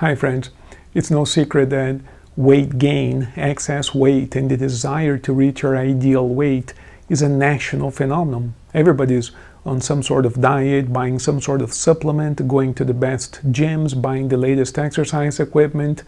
Hi friends, it's no secret that weight gain, excess weight, and the desire to reach your ideal weight is a national phenomenon. Everybody's on some sort of diet, buying some sort of supplement, going to the best gyms, buying the latest exercise equipment.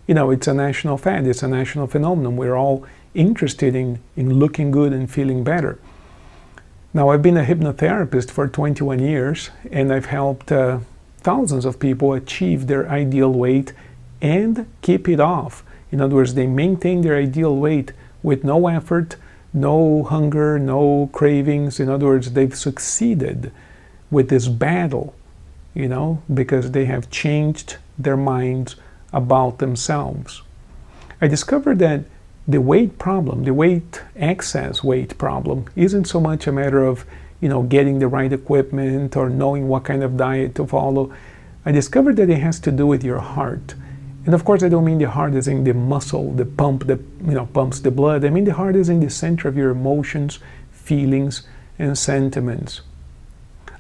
You know, it's a national fad, it's a national phenomenon. We're all interested in looking good and feeling better. Now, I've been a hypnotherapist for 21 years, and I've helped thousands of people achieve their ideal weight and keep it off. In other words, they maintain their ideal weight with no effort, no hunger, no cravings. In other words, they've succeeded with this battle, you know, because they have changed their minds about themselves. I discovered that the weight problem, the excess weight problem, isn't so much a matter of, you know, getting the right equipment or knowing what kind of diet to follow. I discovered that it has to do with your heart. And of course, I don't mean the heart is in the muscle, the pump that, you know, pumps the blood. I mean the heart is in the center of your emotions, feelings, and sentiments.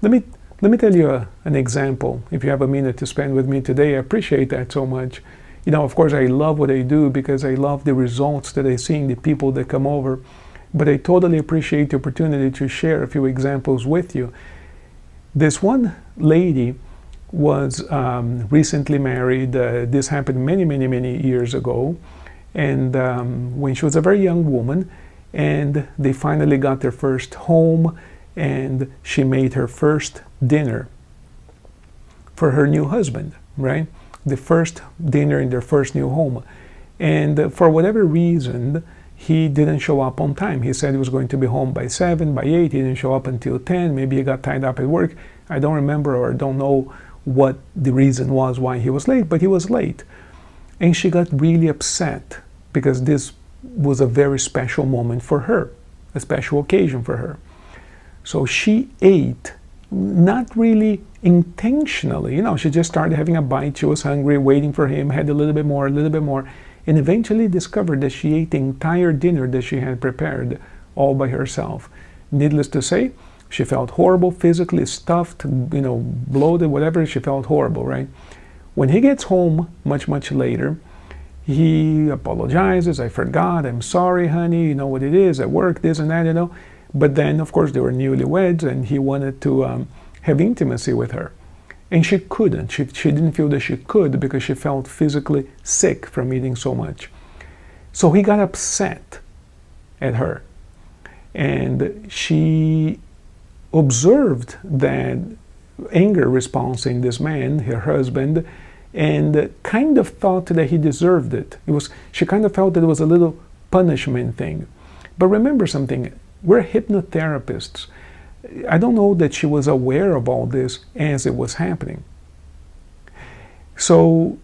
Let me tell you an example. If you have a minute to spend with me today, I appreciate that so much. You know, of course, I love what I do because I love the results that I see in the people that come over. But I totally appreciate the opportunity to share a few examples with you. This one lady was recently married. This happened many years ago. And when she was a very young woman, and they finally got their first home, and she made her first dinner for her new husband, right? The first dinner in their first new home. And for whatever reason, he didn't show up on time. He said he was going to be home by 7, by 8. He didn't show up until 10. Maybe he got tied up at work. I don't remember or don't know what the reason was why he was late, but he was late. And she got really upset because this was a very special moment for her, a special occasion for her. So she ate, not really intentionally, you know, she just started having a bite. She was hungry, waiting for him, had a little bit more, and eventually discovered that she ate the entire dinner that she had prepared all by herself. Needless to say, she felt horrible, physically stuffed, you know, bloated, whatever. She felt horrible, right? When he gets home much later, he apologizes. I forgot. I'm sorry, honey. You know what it is at work, this and that, you know. But then, of course, they were newlyweds, and he wanted to have intimacy with her. And she couldn't. She didn't feel that she could because she felt physically sick from eating so much. So he got upset at her. And she observed that anger response in this man, her husband, and kind of thought that he deserved it. She kind of felt that it was a little punishment thing. But remember something, we're hypnotherapists. I don't know that she was aware of all this as it was happening. So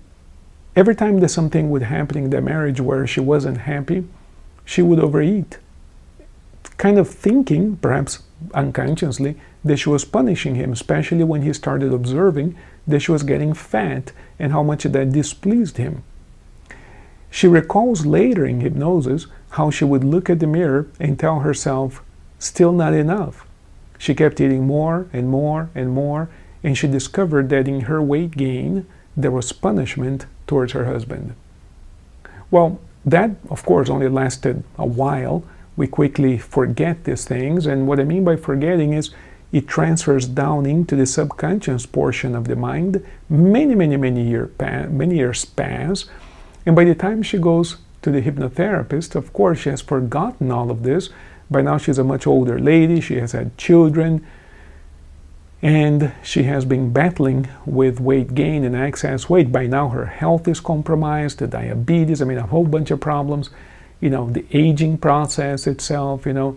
every time that something would happen in their marriage where she wasn't happy, she would overeat, kind of thinking, perhaps unconsciously, that she was punishing him, especially when he started observing that she was getting fat and how much that displeased him. She recalls later in hypnosis how she would look at the mirror and tell herself, still not enough. She kept eating more and more, and she discovered that in her weight gain, there was punishment towards her husband. Well, that, of course, only lasted a while. We quickly forget these things, and what I mean by forgetting is it transfers down into the subconscious portion of the mind. Many years pass, and by the time she goes to the hypnotherapist, of course, she has forgotten all of this. By now, she's a much older lady. She has had children, and she has been battling with weight gain and excess weight. By now, her health is compromised, the diabetes, a whole bunch of problems, you know, the aging process itself, you know,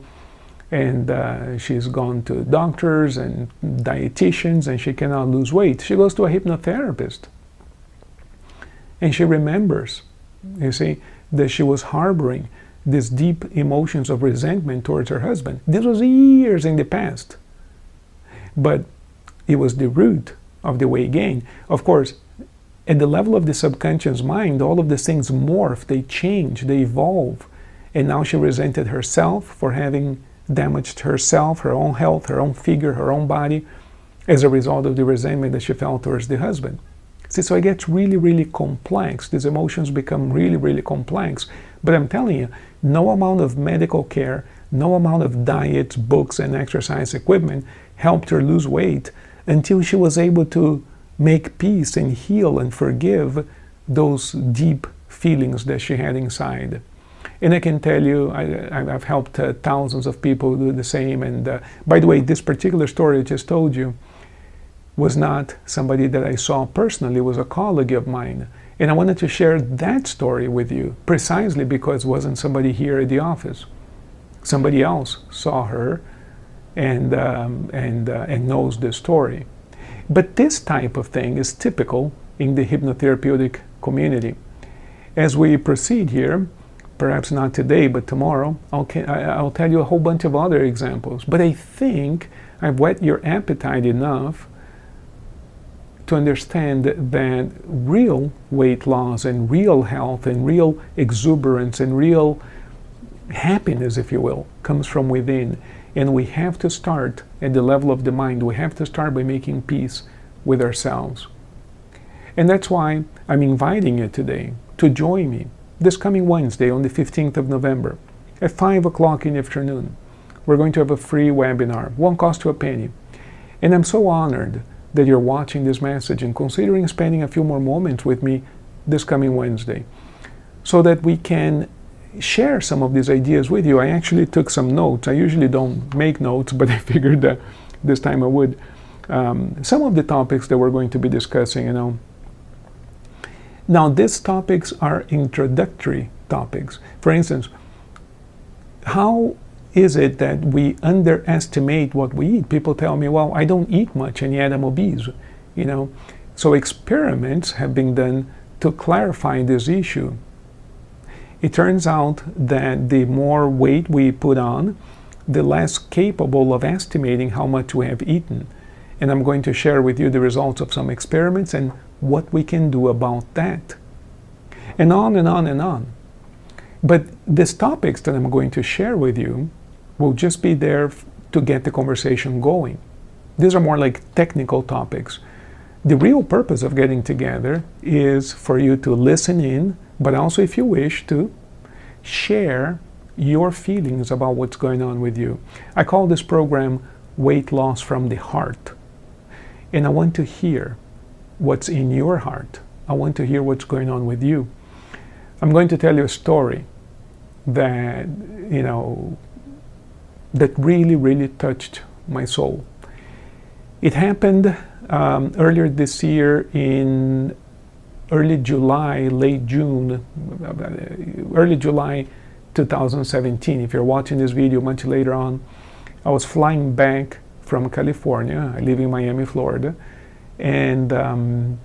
and she's gone to doctors and dietitians, and she cannot lose weight. She goes to a hypnotherapist, and she remembers, you see, that she was harboring these deep emotions of resentment towards her husband. This was years in the past. But it was the root of the weight gain. Of course, at the level of the subconscious mind, all of these things morph, they change, they evolve. And now she resented herself for having damaged herself, her own health, her own figure, her own body, as a result of the resentment that she felt towards the husband. See, so it gets really, really complex. These emotions become really, really complex. But I'm telling you, no amount of medical care, no amount of diets, books, and exercise equipment helped her lose weight until she was able to make peace and heal and forgive those deep feelings that she had inside. And I can tell you, I've helped thousands of people do the same. And by the way, this particular story I just told you was not somebody that I saw personally, it was a colleague of mine. And I wanted to share that story with you precisely because it wasn't somebody here at the office. Somebody else saw her and knows this story. But this type of thing is typical in the hypnotherapeutic community. As we proceed here, perhaps not today, but tomorrow, I'll tell you a whole bunch of other examples. But I think I've whet your appetite enough to understand that real weight loss and real health and real exuberance and real happiness, if you will, comes from within. And we have to start at the level of the mind. We have to start by making peace with ourselves. And that's why I'm inviting you today to join me this coming Wednesday on the 15th of November at 5 o'clock in the afternoon. We're going to have a free webinar, won't cost you a penny. And I'm so honored that you're watching this message and considering spending a few more moments with me this coming Wednesday so that we can share some of these ideas with you. I actually took some notes. I usually don't make notes, but I figured that this time I would. Some of the topics that we're going to be discussing, you know. Now, these topics are introductory topics. For instance, how is it that we underestimate what we eat? People tell me, well, I don't eat much and yet I'm obese, you know. So experiments have been done to clarify this issue. It turns out that the more weight we put on, the less capable of estimating how much we have eaten. And I'm going to share with you the results of some experiments and what we can do about that. And on and on and on. But these topics that I'm going to share with you will just be there to get the conversation going. These are more like technical topics. The real purpose of getting together is for you to listen in, but also, if you wish, to share your feelings about what's going on with you. I call this program Weight Loss from the Heart. And I want to hear what's in your heart. I want to hear what's going on with you. I'm going to tell you a story that, you know, that really, really touched my soul. It happened earlier this year in early July, late June, early July 2017. If you're watching this video much later on, I was flying back from California. I live in Miami, Florida, and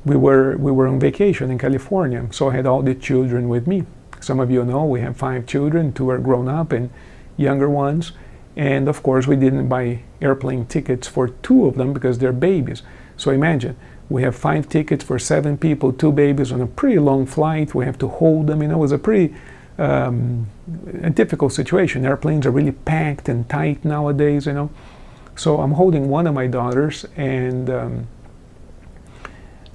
we were on vacation in California. So I had all the children with me. Some of you know we have 5 children, 2 are grown up and younger ones. And of course, we didn't buy airplane tickets for 2 of them because they're babies. So imagine, we have 5 tickets for 7 people, 2 babies on a pretty long flight. We have to hold them. You know, it was a pretty a difficult situation. Airplanes are really packed and tight nowadays, you know. So I'm holding one of my daughters, and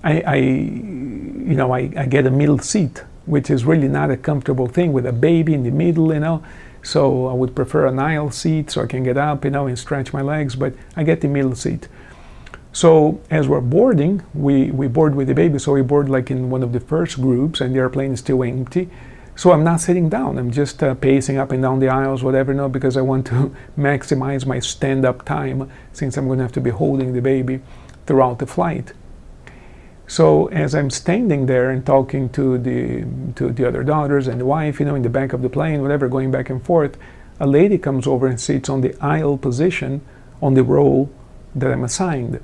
I get a middle seat, which is really not a comfortable thing with a baby in the middle, you know. So I would prefer an aisle seat so I can get up, you know, and stretch my legs, but I get the middle seat. So as we're boarding, we board with the baby, so we board like in one of the first groups, and the airplane is still empty. So I'm not sitting down, I'm just pacing up and down the aisles, whatever, no, because I want to maximize my stand-up time, since I'm going to have to be holding the baby throughout the flight. So as I'm standing there and talking to the other daughters and the wife, you know, in the back of the plane, whatever, going back and forth, a lady comes over and sits on the aisle position on the row that I'm assigned.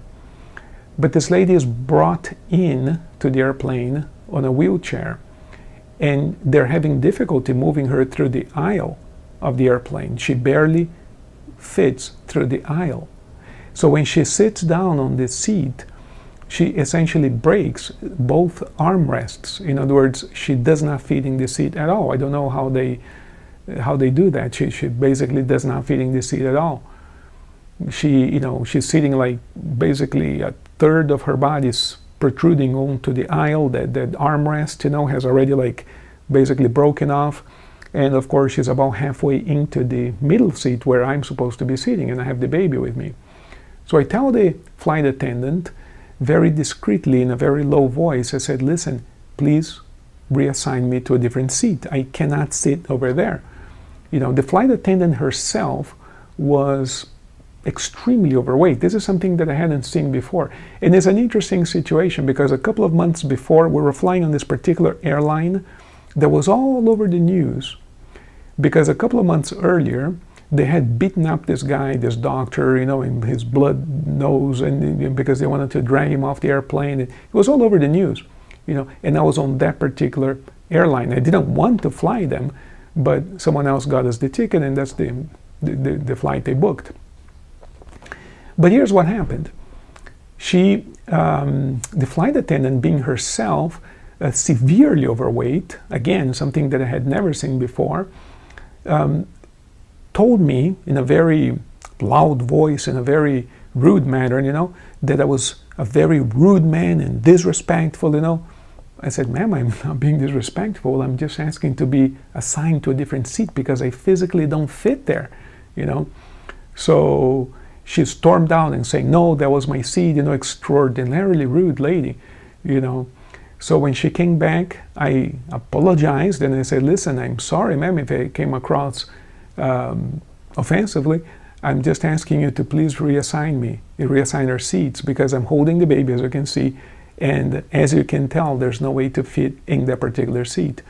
But this lady is brought in to the airplane on a wheelchair, and they're having difficulty moving her through the aisle of the airplane. She barely fits through the aisle. So when she sits down on the seat, she essentially breaks both armrests. In other words, she does not fit in the seat at all. I don't know how they do that. She basically does not fit in the seat at all. She's sitting like basically a third of her body is protruding onto the aisle. That armrest, you know, has already like basically broken off. And of course, she's about halfway into the middle seat where I'm supposed to be sitting, and I have the baby with me. So I tell the flight attendant very discreetly in a very low voice, I said, listen, please reassign me to a different seat. I cannot sit over there. You know, the flight attendant herself was extremely overweight. This is something that I hadn't seen before. And it's an interesting situation because a couple of months before, we were flying on this particular airline that was all over the news because a couple of months earlier, they had beaten up this guy, this doctor, you know, in his blood nose, and because they wanted to drag him off the airplane. It was all over the news, you know, and I was on that particular airline. I didn't want to fly them, but someone else got us the ticket, and that's the flight they booked. But here's what happened. She, the flight attendant, being herself severely overweight, again, something that I had never seen before, told me in a very loud voice, in a very rude manner, you know, that I was a very rude man and disrespectful, you know. I said, ma'am, I'm not being disrespectful. I'm just asking to be assigned to a different seat because I physically don't fit there, you know. So she stormed out and saying, no, that was my seat, you know, extraordinarily rude lady, you know. So when she came back, I apologized and I said, listen, I'm sorry, ma'am, if I came across offensively. I'm just asking you to please reassign our seats because I'm holding the baby, as you can see, and as you can tell, there's no way to fit in that particular seat.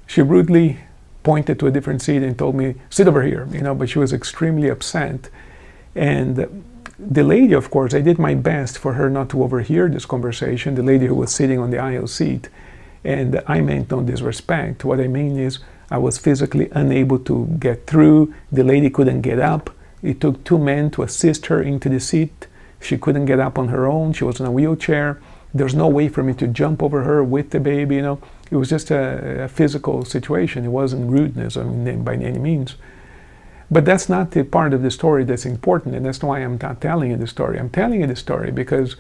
She rudely pointed to a different seat and told me, sit over here, you know, but she was extremely upset. And the lady, of course, I did my best for her not to overhear this conversation, the lady who was sitting on the aisle seat. And I meant no disrespect. What I mean is I was physically unable to get through. The lady couldn't get up. It took two men to assist her into the seat. She couldn't get up on her own. She was in a wheelchair. There's no way for me to jump over her with the baby, you know. It was just a physical situation. It wasn't rudeness, I mean, by any means. But that's not the part of the story that's important, and that's why I'm not telling you the story. I'm telling you the story because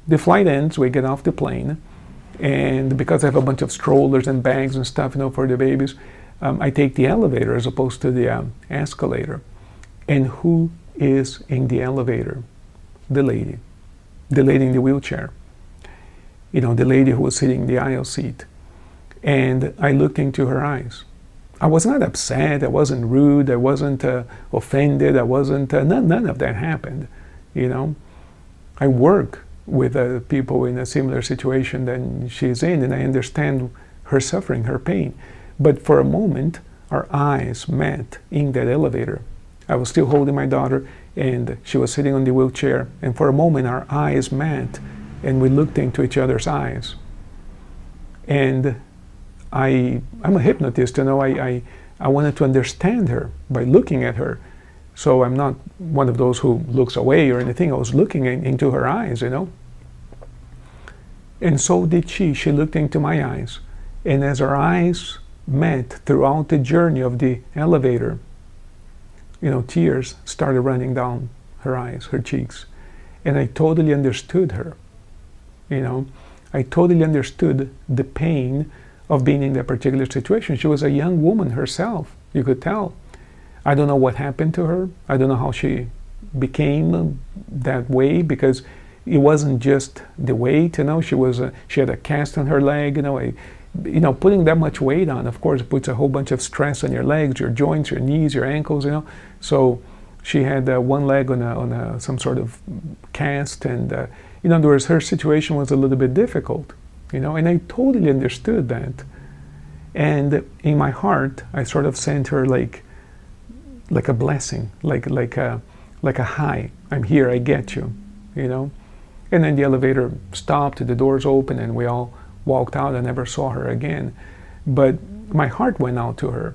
the flight ends, we get off the plane, and because I have a bunch of strollers and bags and stuff, you know, for the babies, I take the elevator as opposed to the escalator. And who is in the elevator? The lady in the wheelchair. You know, the lady who was sitting in the aisle seat. And I looked into her eyes. I was not upset, I wasn't rude, I wasn't offended, I wasn't, none of that happened, you know. I work with people in a similar situation than she's in, and I understand her suffering, her pain. But for a moment, our eyes met in that elevator. I was still holding my daughter, and she was sitting on the wheelchair, and for a moment our eyes met, and we looked into each other's eyes. And I'm a hypnotist, you know, I wanted to understand her by looking at her. So I'm not one of those who looks away or anything. I was looking into her eyes, you know. And so did she. She looked into my eyes. And as our eyes met throughout the journey of the elevator, you know, tears started running down her eyes, her cheeks. And I totally understood her, you know. I totally understood the pain of being in that particular situation. She was a young woman herself, you could tell. I don't know what happened to her. I don't know how she became that way, because it wasn't just the weight, you know. She had a cast on her leg, you know. Putting that much weight on, of course, puts a whole bunch of stress on your legs, your joints, your knees, your ankles, you know. So she had one leg on some sort of cast, and in other words, her situation was a little bit difficult, you know. And I totally understood that. And in my heart, I sort of sent her like a blessing, like a hi. I'm here. I get you, you know. And then the elevator stopped, the doors opened, and we all walked out. I never saw her again. But my heart went out to her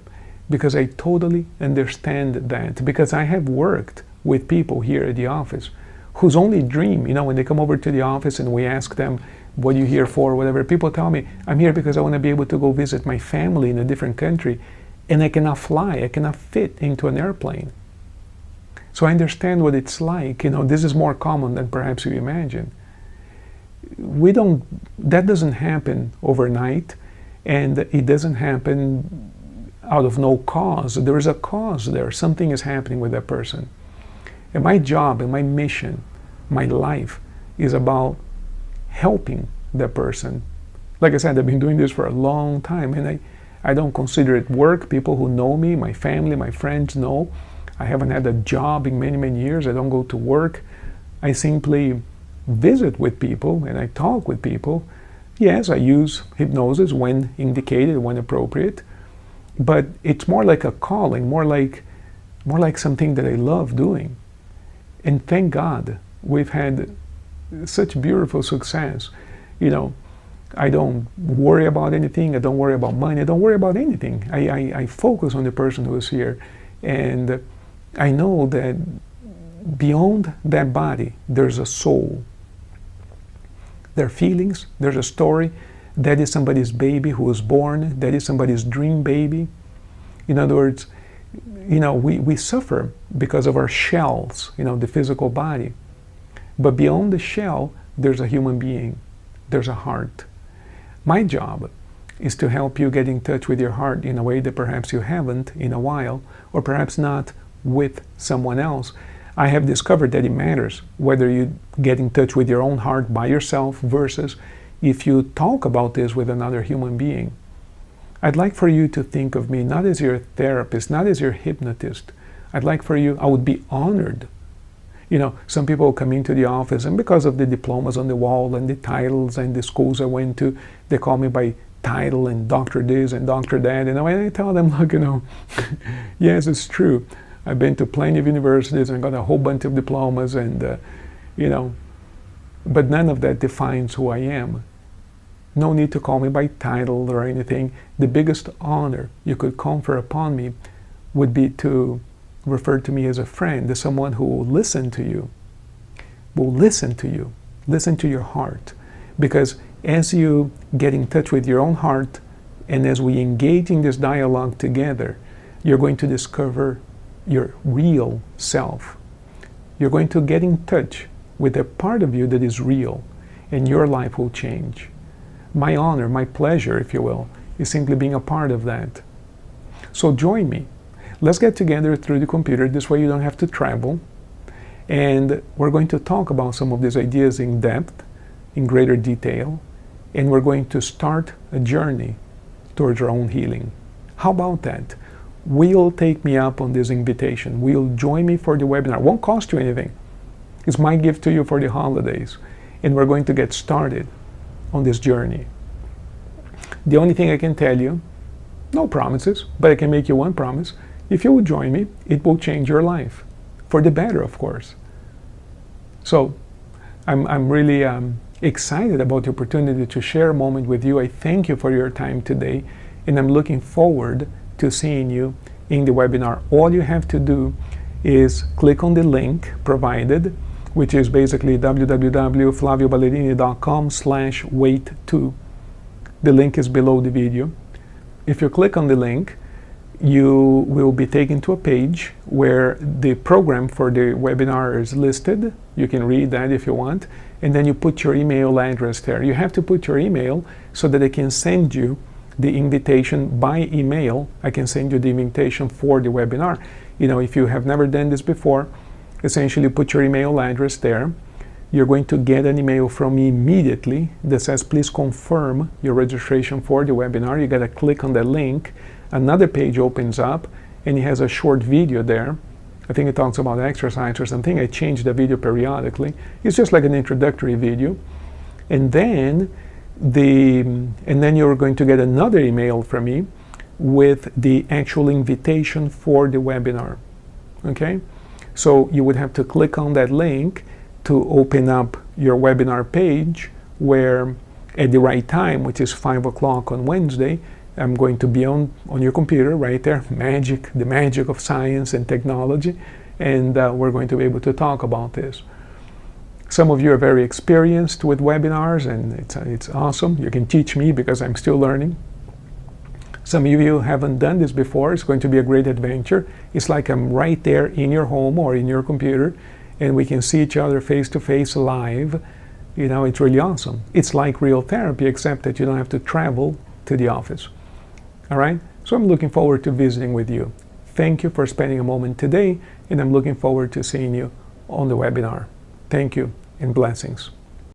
because I totally understand that. Because I have worked with people here at the office whose only dream, you know, when they come over to the office and we ask them, what are you here for, whatever, people tell me, I'm here because I want to be able to go visit my family in a different country, and I cannot fly, I cannot fit into an airplane. So I understand what it's like, you know. This is more common than perhaps you imagine. that doesn't happen overnight, and it doesn't happen out of no cause. There is a cause there. Something is happening with that person. And my job and my mission, my life, is about helping that person. Like I said, I've been doing this for a long time, and I don't consider it work. People who know me, my family, my friends know. I haven't had a job in many, many years. I don't go to work. I simply visit with people and I talk with people. Yes, I use hypnosis when indicated, when appropriate, but it's more like a calling, more like something that I love doing. And thank God we've had such beautiful success. You know, I don't worry about anything. I don't worry about money. I don't worry about anything. I focus on the person who is here. And I know that beyond that body, there's a soul. There are feelings, there's a story. That is somebody's baby who was born. That is somebody's dream baby. In other words, you know, we suffer because of our shells, you know, the physical body. But beyond the shell, there's a human being. There's a heart. My job is to help you get in touch with your heart in a way that perhaps you haven't in a while, or perhaps not with someone else. I have discovered that it matters whether you get in touch with your own heart by yourself versus if you talk about this with another human being. I'd like for you to think of me not as your therapist, not as your hypnotist. I'd like for you, I would be honored. You know, some people come into the office, and because of the diplomas on the wall and the titles and the schools I went to, they call me by title and Dr. this and Dr. that. And I tell them, look, you know, yes, it's true. I've been to plenty of universities and got a whole bunch of diplomas, and you know, but none of that defines who I am. No need to call me by title or anything. The biggest honor you could confer upon me would be to refer to me as a friend, as someone who will listen to you, listen to your heart. Because as you get in touch with your own heart, and as we engage in this dialogue together, you're going to discover your real self. You're going to get in touch with a part of you that is real, and your life will change. My honor, my pleasure, if you will, is simply being a part of that. So join me. Let's get together through the computer. This way you don't have to travel. And we're going to talk about some of these ideas in depth, in greater detail, and we're going to start a journey towards our own healing. How about that? Will take me up on this invitation. Will join me for the webinar. It won't cost you anything. It's my gift to you for the holidays. And we're going to get started on this journey. The only thing I can tell you, no promises, but I can make you one promise. If you will join me, it will change your life. For the better, of course. So I'm really excited about the opportunity to share a moment with you. I thank you for your time today, and I'm looking forward to seeing you in the webinar. All you have to do is click on the link provided, which is basically www.flavioballerini.com/wait2. The link is below the video. If you click on the link, you will be taken to a page where the program for the webinar is listed. You can read that if you want, and then you put your email address there. You have to put your email so that I can send you the invitation by email. I can send you the invitation for the webinar. You know, if you have never done this before, essentially put your email address there. You're going to get an email from me immediately that says, please confirm your registration for the webinar. You got to click on that link. Another page opens up, and it has a short video there. I think it talks about exercise or something. I change the video periodically. It's just like an introductory video. And then you're going to get another email from me with the actual invitation for the webinar. Okay? So you would have to click on that link to open up your webinar page, where at the right time, which is 5 o'clock on Wednesday, I'm going to be on your computer right there, the magic of science and technology, and we're going to be able to talk about this. Some of you are very experienced with webinars, and it's awesome. You can teach me because I'm still learning. Some of you haven't done this before. It's going to be a great adventure. It's like I'm right there in your home or in your computer, and we can see each other face to face live You know, it's really awesome. It's like real therapy, except that you don't have to travel to the office. All right? So I'm looking forward to visiting with you. Thank you for spending a moment today, and I'm looking forward to seeing you on the webinar. Thank you, and blessings.